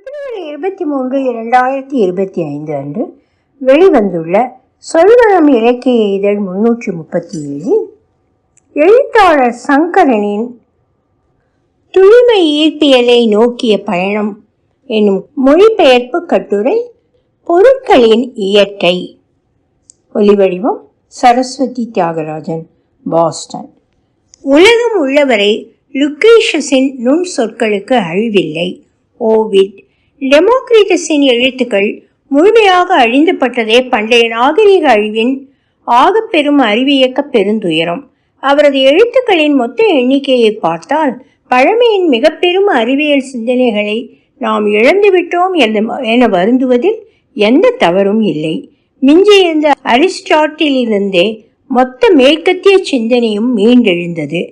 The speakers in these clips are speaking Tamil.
பிப்ரவரி 23, 2025 அன்று வெளிவந்துள்ள சொல்வனம் இலக்கிய இதழ் 337 எழுத்தாளர் சங்கரனின் தூய்மை ஈர்ப்பியலை நோக்கிய பயணம் என்னும் மொழிபெயர்ப்பு கட்டுரை பொருட்களின் இயற்கை. ஒலிவடிவம் சரஸ்வதி தியாகராஜன், பாஸ்டன். உலகம் உள்ளவரை லுக்ரீஷியஸின் நுண் சொற்களுக்கு அழிவில்லை. ஓவிட். டெமோக்ரிட்டஸின் எழுத்துக்கள் முழுமையாக அழிந்துபட்டதே பண்டைய நாகரிக அழிவின் ஆகப்பெரும் அறிவியக்க பெருந்துயரம். அவரது எழுத்துக்களின் மொத்த எண்ணிக்கையை பார்த்தால் பழமையின் மிக பெரும் அறிவியல் சிந்தனைகளை நாம் இழந்துவிட்டோம் என வருந்துவதில் எந்த தவறும் இல்லை. மிஞ்சியிருந்த அரிஸ்டாட்டிலிருந்தே மொத்த மேற்கத்திய சிந்தனையும் மீண்டெழுந்தது.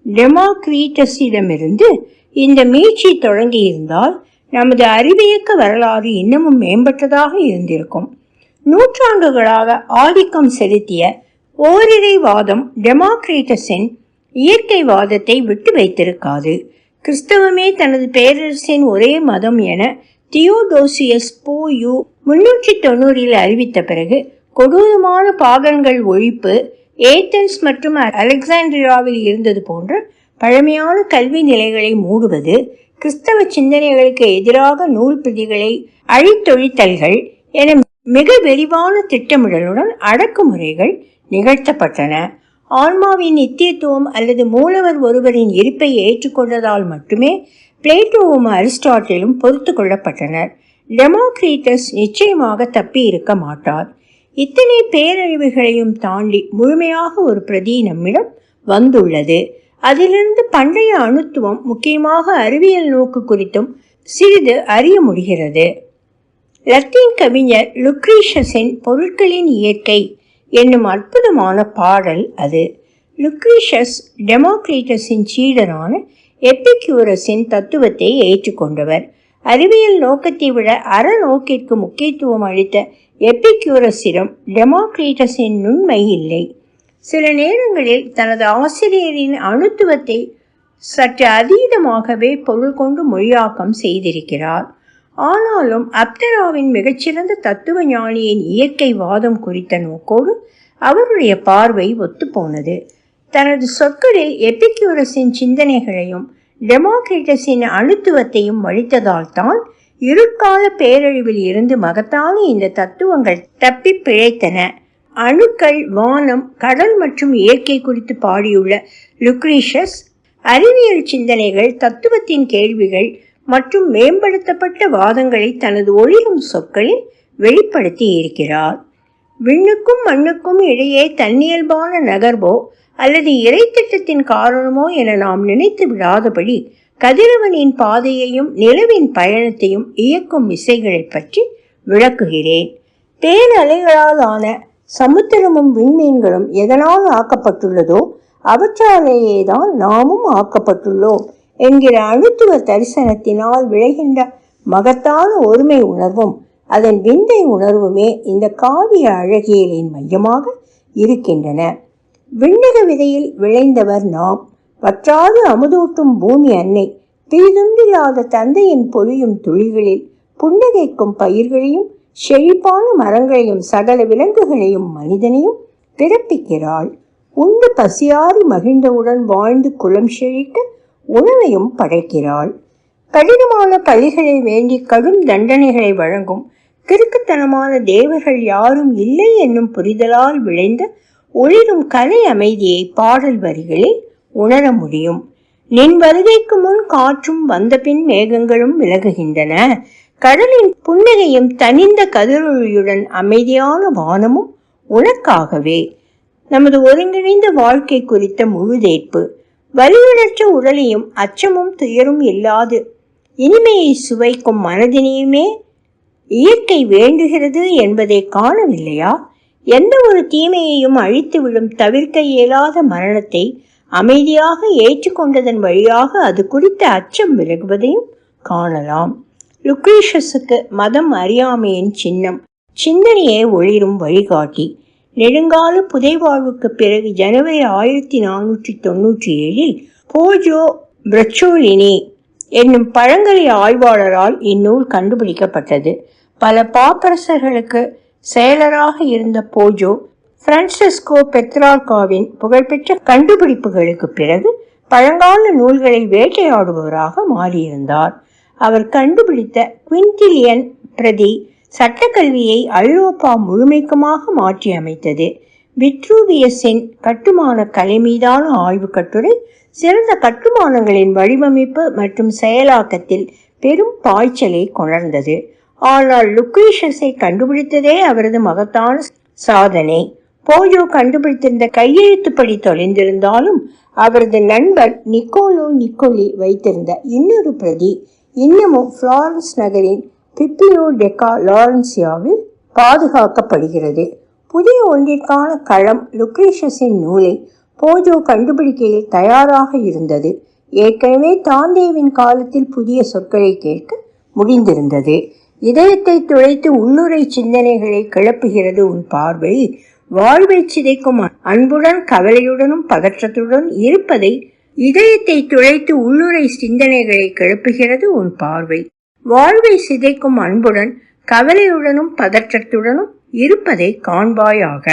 டெமோக்ரிட்டஸிடமிருந்து இந்த மீட்சி தொடங்கியிருந்தால் நமது அறிவியக்க வரலாறு இன்னமும் மேம்பட்டதாக இருந்திருக்கும். நூற்றாண்டுகளாக ஆதிக்கம் செலுத்திய ஓரிரைவாதம் டெமோக்ரிட்டஸின் இயற்கைவாதத்தை விட்டு வைத்திருக்காது. கிறிஸ்தவமே தனது பேரரசின் ஒரே மதம் என தியோடோசியஸ் போயு 390 அறிவித்த பிறகு கொடூரமான பாகன்கள் ஒழிப்பு ஏதென்ஸ் மற்றும் அலெக்சாண்ட்ரியாவில் இருந்தது போன்ற பழமையான கல்வி நிலைகளை மூடுவது, கிறிஸ்தவ சிந்தனைகளுக்கு எதிராக நூல் பிரதிகளை அழித்தொழித்தல்கள் என மிக விரிவான திட்டமிடலுடன் அடக்குமுறைகள் நிகழ்த்தப்பட்டன. ஆன்மாவின் நித்தியத்துவம் அல்லது மூலவர் ஒருவரின் இருப்பை ஏற்றுக்கொண்டதால் மட்டுமே பிளேட்டோவும் அரிஸ்டாட்டிலும் பொறுத்து கொள்ளப்பட்டனர். டெமோக்ரிட்டஸ் நிச்சயமாக தப்பி இருக்க மாட்டார். இத்தனை பேரழிவுகளையும் தாண்டி முழுமையாக ஒரு பிரதி நம்மிடம் வந்துள்ளது. அதிலிருந்து பண்டைய அணுத்துவம், முக்கியமாக அறிவியல் நோக்கு குறித்தும் சிறிது அறிய முடிகிறது. லத்தீன் கவிஞர் லுக்ரீஷியஸின் பொருட்களின் இயற்கை என்னும் அற்புதமான பாடல் அது. லுக்ரீஷியஸ் டெமோக்ரிட்டஸின் சீடரான எபிக்யூரஸின் தத்துவத்தை ஏற்றுக்கொண்டவர். அறிவியல் நோக்கத்தை விட அறநோக்கிற்கு முக்கியத்துவம் அளித்த எபிக்யூரஸிடம் டெமோக்ரிட்டஸின் நுண்மை இல்லை. சில நேரங்களில் தனது ஆசிரியரின் அணுத்துவத்தை சற்று அதீதமாகவே பொருள் கொண்டு மொழியாக்கம் செய்திருக்கிறார். ஆனாலும் அப்தராவின் மிகச்சிறந்த தத்துவ ஞானியின் இயற்கை வாதம் குறித்த நோக்கோடு அவருடைய பார்வை ஒத்துப்போனது. தனது சொற்களில் எபிக்யூரஸின் சிந்தனைகளையும் டெமோக்ரிட்டஸின் அணுத்துவத்தையும் வலித்ததால் தான் இருட்கால பேரழிவில் இருந்து மகத்தான இந்த தத்துவங்கள் தப்பி பிழைத்தன. அணுக்கள், வானம், கடல் மற்றும் இயற்கை குறித்து பாடியுள்ள லுக்ரீஷியஸ் அறிவியல் சிந்தனைகள், தத்துவத்தின் கேள்விகள் மற்றும் மேம்படுத்தப்பட்ட வாதங்களை தனது ஒளிரும் சொற்களில் வெளிப்படுத்தி இருக்கிறார். விண்ணுக்கும் மண்ணுக்கும் இடையே தன்னியல்பான நகர்வோ அல்லது இறை திட்டத்தின் காரணமோ என நாம் நினைத்து விடாதபடி கதிரவனின் பாதையையும் நிலவின் பயணத்தையும் இயக்கும் விசைகளை பற்றி விளக்குகிறேன். பேரலைகளால் ஆன சமுத்திரமும் விண்மீன்களும் எதனால் ஆக்கப்பட்டுள்ளதோ அவற்றாலேயே தான் நாமும் ஆக்கப்பட்டுள்ளோம் என்கிற அணுத்துவ தரிசனத்தினால் விளைகின்ற மகத்தான ஒருமை உணர்வும் அதன் விந்தை உணர்வுமே இந்த காவிய அழகியலின் மையமாக இருக்கின்றன. விண்ணக விதையில் விளைந்தவர் நாம். வற்றாது அமுதூட்டும் பூமி அன்னை பிரிதுண்டில்லாத தந்தையின் பொழியும் துளிகளில் புன்னகைக்கும் பயிர்களையும் செழிப்பான மரங்களையும் சகல விலங்குகளையும் மனிதனையும் பிறப்பிக்கிறாள். உண்டு பசியாறி மகிழ்ந்தவுடன் வாழ்ந்து குலம் செழிக்க உணவையும் படைக்கிறாள். கடினமான பழிகளை வேண்டி கடும் தண்டனைகளை வழங்கும் கிறுக்குத்தனமான தேவர்கள் யாரும் இல்லை என்னும் புரிதலால் விளைந்த ஒளிரும் கலை அமைதியை பாடல் வரிகளில் உணர முடியும். நின் வருகைக்கு முன் காற்றும் வந்த பின் மேகங்களும் விலகுகின்றன. கடலின் புன்னகையும் தனிந்த கதிரொளியுடன் அமைதியான வானமும் உனக்காகவே. நமது ஒருங்கிணைந்த வாழ்க்கை குறித்த முழுதேற்பு, வலியுணற்ற உடலையும் அச்சமும் துயரும் இல்லாது இனிமையை சுவைக்கும் மனதினையுமே இயற்கை வேண்டுகிறது என்பதை காணவில்லையா? எந்த ஒரு தீமையையும் அழித்துவிடும் தவிர்க்க இயலாத மரணத்தை அமைதியாக ஏற்றுக்கொண்டதன் வழியாக அது குறித்த அச்சம் விலகுவதையும் காணலாம். லுக்ரீஷியஸுக்கு மதம் அறியாமையின் சின்னம், சிந்தனையை ஒளிரும் வழிகாட்டி. நெடுங்கால புதைவாழ்வுக்கு பிறகு ஜனவரி 1497 போஜோ பிரச்சோலினி என்னும் பழங்கலை ஆய்வாளரால் இந்நூல் கண்டுபிடிக்கப்பட்டது. பல பாப்பரசர்களுக்கு செயலராக இருந்த போஜோ பிரான்சிஸ்கோ பெத்ரார்காவின் புகழ்பெற்ற கண்டுபிடிப்புகளுக்கு பிறகு பழங்கால நூல்களை வேட்டையாடுபவராக மாறியிருந்தார். அவர் கண்டுபிடித்த குவிண்டிலியன் பிரதி சட்டக்கல்வியை ஐரோப்பா முழுமைக்குமாக மாற்றி அமைத்தது. விட்ரூவியஸின் கட்டுமான கலை மீதான ஆய்வு கட்டுரை சிறந்த கட்டுமானங்களின் வடிவமைப்பு மற்றும் செயலாக்கத்தில் பெரும் பாய்ச்சலை கொணர்ந்தது. ஆனால் லுக்ரீஷியஸை கண்டுபிடித்ததே அவரது மகத்தான சாதனை. போஜோ கண்டுபிடித்திருந்த கையெழுத்துப்படி தொலைந்திருந்தாலும் அவரது நண்பர் நிக்கோலோ நிக்கோலி வைத்திருந்த இன்னொரு பிரதி இன்னமும் பிளாரன்ஸ் நகரின் பிப்ளியோ டெக்கா லாரன்சியாவில் பாதுகாக்கப்படுகிறது. புதிய ஒன்றிற்கான களம் லுக்ரீஷியஸின் நூலை போஜோ கண்டுபிடிக்கையில் தயாராக இருந்தது. ஏற்கனவே தாந்தேவின் காலத்தில் புதிய சொற்களை கேட்க முடிந்திருந்தது. இதயத்தை துளைத்து உள்ளுரை சிந்தனைகளை கிளப்புகிறது உன் பார்வை, வாழ்வை சிதைக்கும் அன்புடன் கவலையுடனும் பதற்றத்துடன் இருப்பதை. இதயத்தை துளைத்து உள்ளுரை சிந்தனைகளை கிளப்புகிறது உன் பார்வை, வாழ்வை சிதைக்கும் அன்புடன் கவலையுடனும் பதற்றத்துடனும் இருப்பதை காண்பாயாக.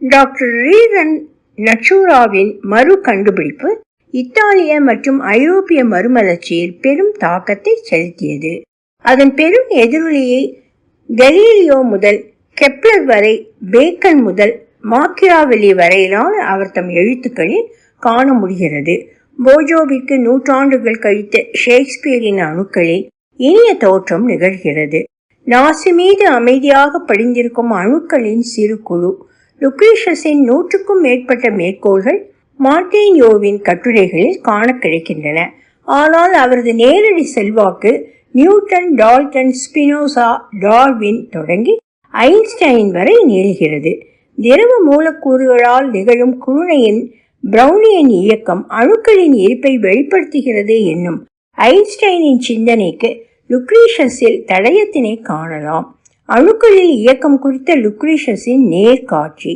டாக்டர் ரீரன் நச்சூராவின் மறு கண்டுபிடிப்பு இத்தாலிய மற்றும் ஐரோப்பிய மறுமலர்ச்சியில் பெரும் தாக்கத்தை செலுத்தியது. அதன் பெரும் எதிரொலியை கலீலியோ முதல் கெப்லர் வரை, பேக்கன் முதல் மாக்கியாவெல்லி வரையிலான அவர் தம் எழுத்துக்களில் காண முடிகிறது. போஜோவிற்கு நூற்றாண்டுகள் கழித்த ஷேக்ஸ்பியரின் அணுக்களில் இனிய தோற்றம் நிகழ்கிறது. நாசி மீது அமைதியாக படிந்திருக்கும் அணுக்களின் சிறு குழு. லுக்ரீஷியஸின் 100க்கும் மேற்பட்ட மேற்கோள்கள் மார்டின்யோவின் கட்டுரைகளில் காண கிடைக்கின்றன. ஆனால் அவரது நேரடி செல்வாக்கு நியூட்டன், டால்டன், ஸ்பினோசா, டார்வின் தொடங்கி ஐன்ஸ்டைன் வரை நீள்கிறது. திரவ மூலக்கூறுகளால் நிகழும் குருணையின் பிரவுனியன் இயக்கம் அணுக்களின் இருப்பை வெளிப்படுத்துகிறது என்னும் ஐன்ஸ்டைனின் சிந்தனைக்கு லுக்ரீஷியஸில் தடயத்தினை காணலாம். அணுக்களில் இயக்கம் குறித்த லுக்ரீஷியஸின் நேர்காட்சி.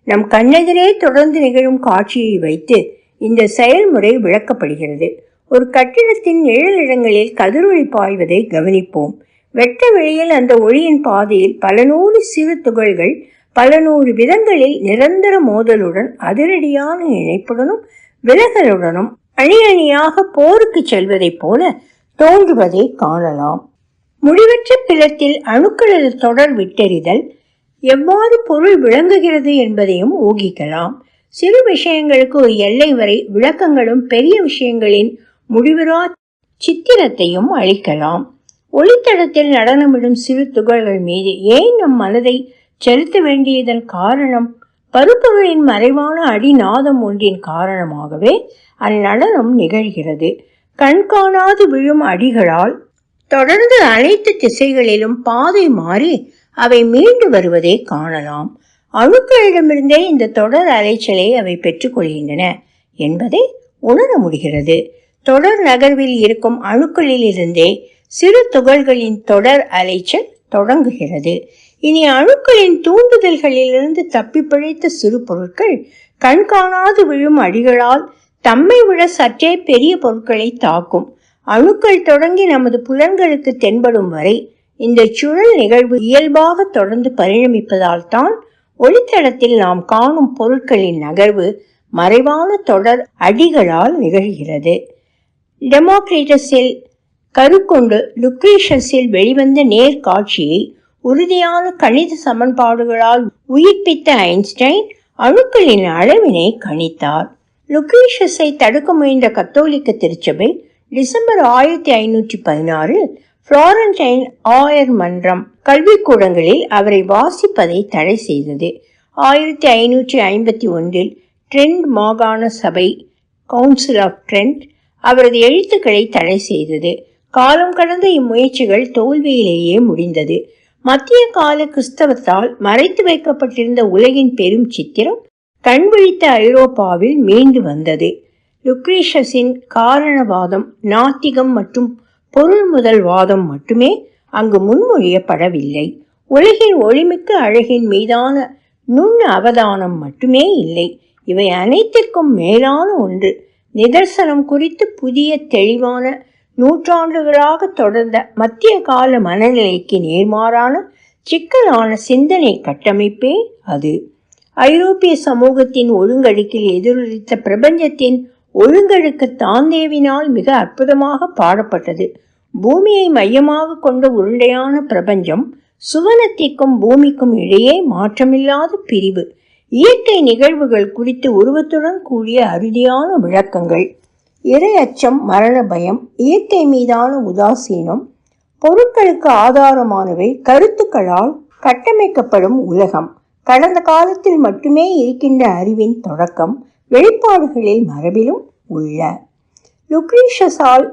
நம் கண்ணெதிரே தொடர்ந்து நிகழும் காட்சியை வைத்து இந்த செயல்முறை விளக்கப்படுகிறது. ஒரு கட்டிடத்தின் நிழலிடங்களில் கதிரொளி பாய்வதை கவனிப்போம். வெட்ட வெளியில் அந்த ஒளியின் பாதையில் பல நூறு சிறு துகள்கள் பல நூறு விதங்களில் நிரந்தர மோதலுடன் அதிரடியான இணைப்புடனும் விலகலுடனும் அணி அணியாக போருக்கு செல்வதைப் போல தோன்றுவதை காணலாம். முடிவற்ற பிளத்தில் அணுக்களது தொடர் விட்டெறிதல் எவ்வாறு பொருள் விளங்குகிறது என்பதையும் ஊகிக்கலாம். சிறு விஷயங்களுக்கு ஒரு எல்லை வரை விளக்கங்களும் பெரிய விஷயங்களின் முடிவுறா சித்திரத்தையும் அளிக்கலாம். ஒளித்தடத்தில் நடனமிடும் சிறு துகள்கள் மீது ஏன் நம் மனதை செலுத்த வேண்டியதன் காரணம் பருப்பொருளின் மறைவான அடிநாதம் ஒன்றின் காரணமாகவே அந்நடனம் நிகழ்கிறது. கண்காணாது விழும் அடிகளால் தொடர்ந்து அனைத்து திசைகளிலும் பாதை மாறி அவை மீண்டு வருவதை காணலாம். அணுக்களிடமிருந்தே இந்த தொடர் அலைச்சலை அவை பெற்றுக்கொள்கின்றன என்பதை உணர முடிகிறது. தொடர் நகர்வில் இருக்கும் அணுக்களில் இருந்தே சிறு துகள்களின் தொடர் அலைச்சல் தொடங்குகிறது. இனி அணுக்களின் தூண்டுதல்களிலிருந்து தப்பி பிழைத்த சிறு பொருட்கள் கண்காணாது விழும் அடிகளால் தம்மை விட சற்றே பெரிய பொருட்களை தாக்கும். அணுக்கள் தொடங்கி நமது புலன்களுக்கு தென்படும் வரை இந்த சுழல் நிகழ்வு இயல்பாக தொடர்ந்து பரிணமிப்பதால் தான் ஒளித்தடத்தில் நாம் காணும் பொருட்களின் நகர்வு மறைவான தொடர் அடிகளால் நிகழ்கிறது. டெமோக்ரிட்டஸில் கருக்கொண்டு லுக்ரீஷியஸில் வெளிவந்த நேர்காட்சியை உறுதியான கணித சமன்பாடுகளால் உயிர்ப்பித்த ஐன்ஸ்டைன் அணுக்களின் அளவினை கணித்தார். லுக்ரீஷியஸை தடுக்க முயன்ற கத்தோலிக்க திருச்சபை டிசம்பர் 1516 புளோரன்டைன் ஆயர் மன்றம் கல்விக்கூடங்களில் அவரை வாசிப்பதை தடை செய்தது. 1551 ட்ரெண்ட் மாகாண சபை கவுன்சில் ஆஃப் ட்ரெண்ட் அவரது எழுத்துக்களை தடை செய்தது. காலம் கடந்த இம்முயற்சிகள் தோல்வியிலேயே முடிந்தது. மத்திய கால கிறிஸ்தவத்தால் மறைத்து வைக்கப்பட்டிருந்த உலகின் பெரும் சித்திரம் கண்விழித்த ஐரோப்பாவில் மீண்டு வந்தது. லுக்ரீஷியஸின் காரணவாதம், நாத்திகம் மற்றும் பொருள் முதல் வாதம் மட்டுமே அங்கு முன்மொழியப்படவில்லை. உலகின் ஒளிமிக்க அழகின் மீதான நுண் அவதானம் மட்டுமே இல்லை. இவை அனைத்திற்கும் மேலான ஒன்று, நிதர்சனம் குறித்து புதிய தெளிவான நூற்றாண்டுகளாக தொடர்ந்த மத்திய கால மனநிலைக்கு நேர்மாறான சிக்கலான சிந்தனை கட்டமைப்பே அது. ஐரோப்பிய சமூகத்தின் ஒழுங்கடுக்கில் எதிரொலித்த பிரபஞ்சத்தின் ஒழுங்கடுக்கு தாந்தேவினால் மிக அற்புதமாக பாடப்பட்டது. பூமியை மையமாக கொண்ட உருண்டையான பிரபஞ்சம், சுவனத்திற்கும் பூமிக்கும் இடையே மாற்றமில்லாத பிரிவு, இயற்கை நிகழ்வுகள் குறித்து உருவத்துடன் கூடிய அறுதியான விளக்கங்கள், இறை அச்சம், மரண பயம், இயற்கை மீதான உதாசீனம், பொருட்களுக்கு ஆதாரமானவை, கருத்துக்களால் கட்டமைக்கப்படும் உலகம், கடந்த காலத்தில் மட்டுமே இருக்கின்ற அறிவின் தொடக்கம், வெளிப்பாடுகளில் மரபிலும் உள்ள. லுக்ரீஷியஸால்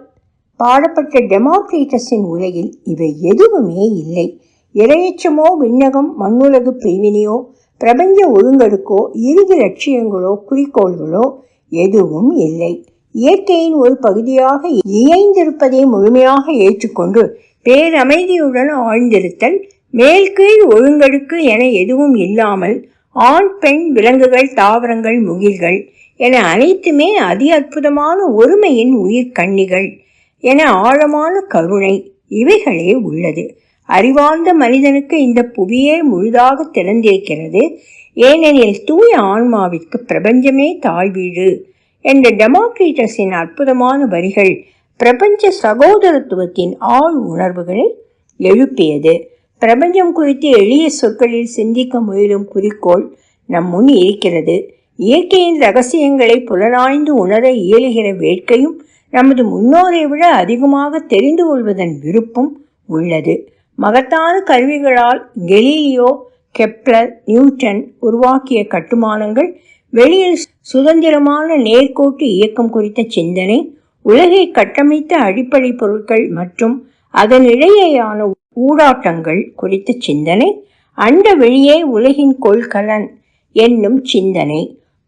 பாடப்பட்ட டெமோக்ரீட்டஸின் உலகில் இவை எதுவுமே இல்லை. இரையச்சமோ, விண்ணகம், மண்ணுலகு பிரிவினையோ, பிரபஞ்ச ஒழுங்கடுக்கோ, இறுதி லட்சியங்களோ, குறிக்கோள்களோ எதுவும் இல்லை. இயற்கையின் ஒரு பகுதியாக இயைந்திருப்பதை முழுமையாக ஏற்றுக்கொண்டு பேரமைதியுடன் ஆழ்ந்திருத்தல், மேல் கீழ் ஒழுங்கடுக்கு என எதுவும் இல்லாமல் ஆண் பெண், விலங்குகள், தாவரங்கள், முகில்கள் என அனைத்துமே அதி அற்புதமான ஒருமையின் உயிர்கண்ணிகள் என ஆழமான கருணை, இவைகளே உள்ளது. அறிவார்ந்த மனிதனுக்கு இந்த புவியே முழுதாக திறந்திருக்கிறது. ஏனெனில் தூய ஆன்மாவிற்கு பிரபஞ்சமே தாய் வீடு என்ற டெமோக்ரீட்டஸின் அற்புதமான வரிகள் பிரபஞ்ச சகோதரத்துவத்தின் ஆழ் உணர்வுகளை எழுப்பியது. பிரபஞ்சம் குறித்து எளிய சொற்களில் சிந்திக்க முயலும் குறிக்கோள் நம் முன் இருக்கிறது. இயற்கையின் ரகசியங்களை புலனாய்ந்து உணர இயலுகிற வேட்கையும் நமது முன்னோரை விட அதிகமாக தெரிந்து கொள்வதன் விருப்பம் உள்ளது. மகத்தான கருவிகளால் கெலீலியோ, கெப்லர், நியூட்டன் உருவாக்கிய கட்டுமானங்கள், வெளியில் சுதந்திரமான நேர்கோட்டு இயக்கம் குறித்த சிந்தனை, உலகை கட்டமைத்த அடிப்படை பொருட்கள் மற்றும் அதனிடையேயான ஊடாட்டங்கள் குறித்த சிந்தனை, அண்ட வெளியே உலகின் கொள்கலன் என்னும் சிந்தனை,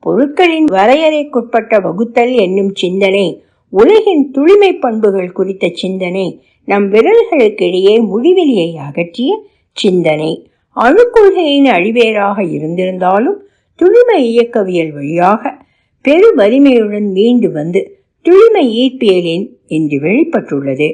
பொருட்களின் வரையறைக்குட்பட்ட வகுத்தல் என்னும் சிந்தனை, உலகின் தூய்மை பண்புகள் குறித்த சிந்தனை, நம் விரல்களுக்கிடையே முடிவெளியை அகற்றிய சிந்தனை, அணுக்கொள்கையின் அடிவேராக இருந்திருந்தாலும் தூய்மை இயக்கவியல் வழியாக பெரு வலிமையுடன் மீண்டு வந்து தூய்மை ஈர்ப்பியலின் இன்று வெளிப்பட்டுள்ளது.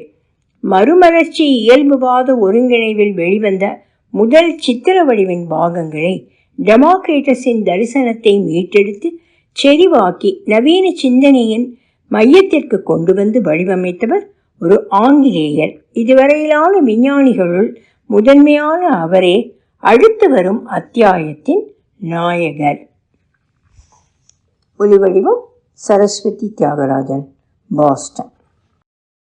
மறுமலர்ச்சி இயல்புவாத ஒருங்கிணைவில் வெளிவந்த முதல் சித்திர வடிவின் பாகங்களை டெமோக்ரீட்டஸின் தரிசனத்தை மீட்டெடுத்து செறிவாக்கி நவீன சிந்தனையின் மையத்திற்கு கொண்டு வந்து வடிவமைத்தவர் ஒரு ஆங்கிலேயர். இதுவரையிலான விஞ்ஞானிகளுள் முதன்மையான அவரே அடுத்து வரும் அத்தியாயத்தின் நாயகர். ஒலிவடிவம் சரஸ்வதி தியாகராஜன், பாஸ்டன்.